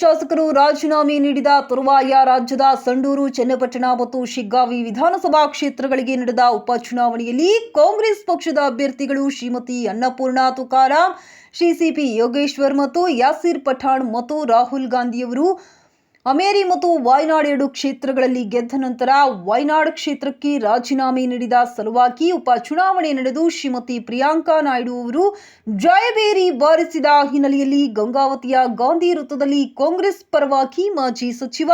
ಶಾಸಕರು ರಾಜೀನಾಮೆ ನೀಡಿದ ತರುವಾಯ ರಾಜ್ಯದ ಸಂಡೂರು, ಚನ್ನಪಟ್ಟಣ ಮತ್ತು ಶಿಗ್ಗಾವಿ ವಿಧಾನಸಭಾ ಕ್ಷೇತ್ರಗಳಿಗೆ ನಡೆದ ಉಪಚುನಾವಣೆಯಲ್ಲಿ ಕಾಂಗ್ರೆಸ್ ಪಕ್ಷದ ಅಭ್ಯರ್ಥಿಗಳು ಶ್ರೀಮತಿ ಅನ್ನಪೂರ್ಣ ತುಕಾರಾಂ, ಶ್ರೀ ಸಿಪಿ ಯೋಗೇಶ್ವರ್ ಮತ್ತು ಯಾಸೀರ್ ಪಠಾಣ್ ಮತ್ತು ರಾಹುಲ್ ಗಾಂಧಿಯವರು ಅಮೇರಿ ಮತ್ತು ವಾಯ್ನಾಡ್ 2 ಕ್ಷೇತ್ರಗಳಲ್ಲಿ ಗೆದ್ದ ನಂತರ ವಾಯ್ನಾಡ್ ಕ್ಷೇತ್ರಕ್ಕೆ ರಾಜೀನಾಮೆ ನೀಡಿದ ಸಲುವಾಗಿ ಉಪಚುನಾವಣೆ ನಡೆದು ಶ್ರೀಮತಿ ಪ್ರಿಯಾಂಕಾ ನಾಯ್ಡು ಅವರು ಜಯಭೇರಿ ಬಾರಿಸಿದ ಹಿನ್ನೆಲೆಯಲ್ಲಿ ಗಂಗಾವತಿಯ ಗಾಂಧಿ ವೃತ್ತದಲ್ಲಿ ಕಾಂಗ್ರೆಸ್ ಪರವಾಗಿ ಮಾಜಿ ಸಚಿವ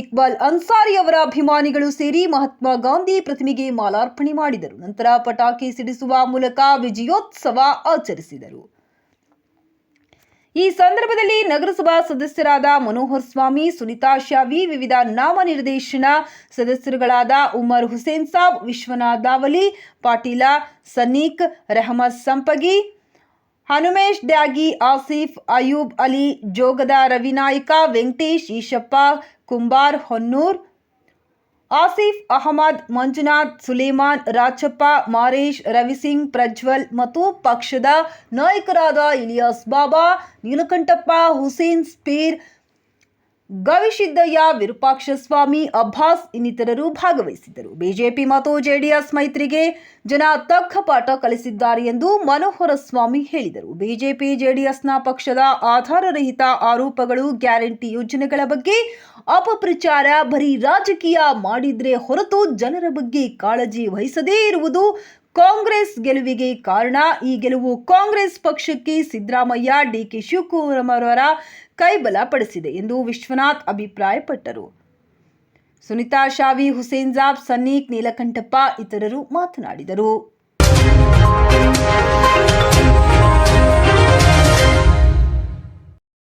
ಇಕ್ಬಾಲ್ ಅನ್ಸಾರಿ ಅವರ ಅಭಿಮಾನಿಗಳು ಸೇರಿ ಮಹಾತ್ಮ ಗಾಂಧಿ ಪ್ರತಿಮೆಗೆ ಮಾಲಾರ್ಪಣೆ ಮಾಡಿದರು. ನಂತರ ಪಟಾಕಿ ಸಿಡಿಸುವ ಮೂಲಕ ವಿಜಯೋತ್ಸವ ಆಚರಿಸಿದರು. ಈ ಸಂದರ್ಭದಲ್ಲಿ ನಗರಸಭಾ ಸದಸ್ಯರಾದ ಮನೋಹರ್ ಸ್ವಾಮಿ, ಸುನಿತಾ ಶಾವಿ, ವಿವಿಧ ನಾಮನಿರ್ದೇಶನ ಸದಸ್ಯರುಗಳಾದ ಉಮರ್ ಹುಸೇನ್ ಸಾಬ್, ವಿಶ್ವನಾಥ್ ದಾವಲಿ, ಪಾಟೀಲ ಸನ್ನೀಕ್, ರೆಹಮತ್ ಸಂಪಗಿ, ಹನುಮೇಶ್ ಡ್ಯಾಗಿ, ಆಸಿಫ್, ಅಯೂಬ್ ಅಲಿ, ಜೋಗದ ರವಿನಾಯಕ, ವೆಂಕಟೇಶ್, ಈಶಪ್ಪ ಕುಂಬಾರ್, ಹೊನ್ನೂರ್, ಆಸಿಫ್ ಅಹಮದ್, ಮಂಜುನಾಥ್, ಸುಲೇಮಾನ್, ರಾಚಪ್ಪ, ಮಾರೇಶ್, ರವಿಸಿಂಗ್, ಪ್ರಜ್ವಲ್ ಮತ್ತು ಪಕ್ಷದ ನಾಯಕರಾದ ಇಲಿಯಾಸ್ ಬಾಬಾ, ನೀಲಕಂಠಪ್ಪ, ಹುಸೇನ್ ಸ್ಪೀರ್, ಗವಿಸಿದ್ದಯ್ಯ, ವಿರೂಪಾಕ್ಷಸ್ವಾಮಿ, ಅಬ್ಬಾಸ್ ಇನ್ನಿತರರು ಭಾಗವಹಿಸಿದ್ದರು. ಬಿಜೆಪಿ ಮತ್ತು ಜೆಡಿಎಸ್ ಮೈತ್ರಿಗೆ ಜನ ತಕ್ಕ ಪಾಠ ಕಲಿಸಿದ್ದಾರೆ ಎಂದು ಮನೋಹರ ಸ್ವಾಮಿ ಹೇಳಿದರು. ಬಿಜೆಪಿ ಜೆಡಿಎಸ್ನ ಪಕ್ಷದ ಆಧಾರರಹಿತ ಆರೋಪಗಳು, ಗ್ಯಾರಂಟಿ ಯೋಜನೆಗಳ ಬಗ್ಗೆ ಅಪಪ್ರಚಾರ, ಬರೀ ರಾಜಕೀಯ ಮಾಡಿದ್ರೆ ಹೊರತು ಜನರ ಬಗ್ಗೆ ಕಾಳಜಿ ವಹಿಸದೇ ಇರುವುದು ಕಾಂಗ್ರೆಸ್ ಗೆಲುವಿಗೆ ಕಾರಣ. ಈ ಗೆಲುವು ಕಾಂಗ್ರೆಸ್ ಪಕ್ಷಕ್ಕೆ ಸಿದ್ದರಾಮಯ್ಯ, ಡಿಕೆ ಶಿವಕುಮಾರ್ ಅವರ ಕೈಬಲ ಪಡಿಸಿದೆ ಎಂದು ವಿಶ್ವನಾಥ್ ಅಭಿಪ್ರಾಯಪಟ್ಟರು. ಸುನಿತಾ ಶಾವಿ, ಹುಸೇನ್ ಸಾಬ್, ಸನ್ನೀಕ್, ನೀಲಕಂಠಪ್ಪ ಇತರರು ಮಾತನಾಡಿದರು.